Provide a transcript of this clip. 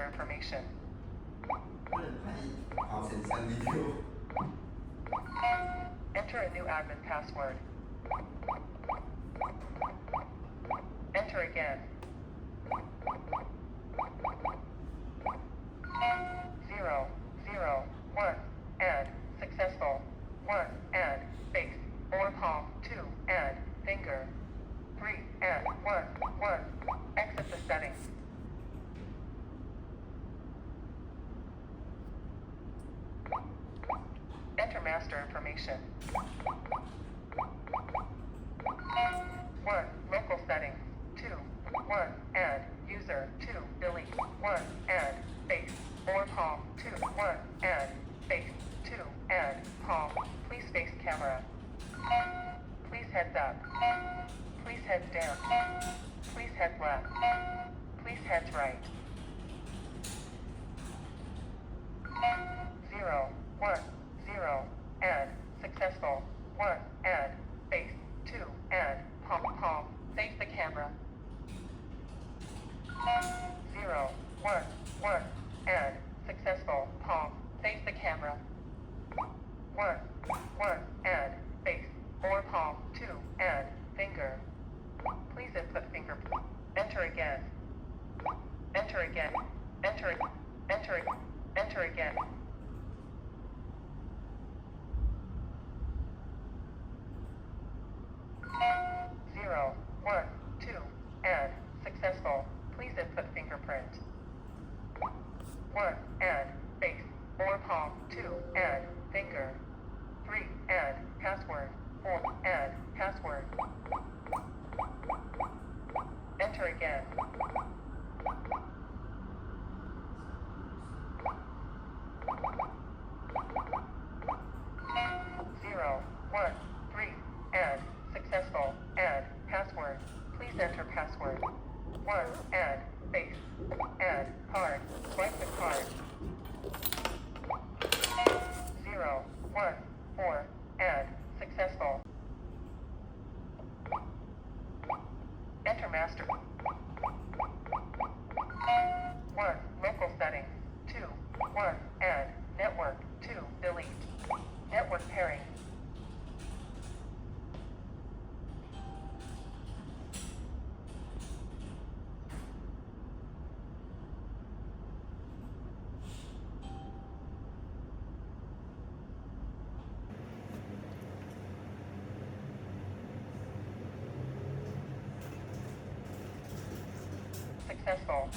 master information. เอาเซ็นเซอร์วิดีโอ Enter a new admin password. Enter again. 0, 0, 1, and successful. 1 and face or palm. 2 and finger. 3 and 1, 1. Exit the settings. Enter master information. 1. Local settings. 2. 1 and user. 2. Delete. 1 and face or palm. 2. 1 and face. 2 and palm. Please face camera. Please heads up. Please heads down. Please heads left. Please heads right. 0, 1, 0, and successful. 1 and face. 2 and palm, palm. Face the camera. 0, 1, 1, and successful. Palm. Face the camera. 1, 1, and face or palm. 2 and finger. Please input finger. Enter again. Enter again. Enter. Enter. Enter again. 0, 1, 2, and successful. Please input fingerprint. 1 and face or palm. 2 and finger. 3 and password. 4 and password. Enter again. 0, 1, 3, and successful, and password. Please enter password. 1 and face, and card. Swipe the card. 0, 1, 4, and successful. Enter master. 1. Local settings. 2. 1 and network. 2. Delete. Network pairing. Successful.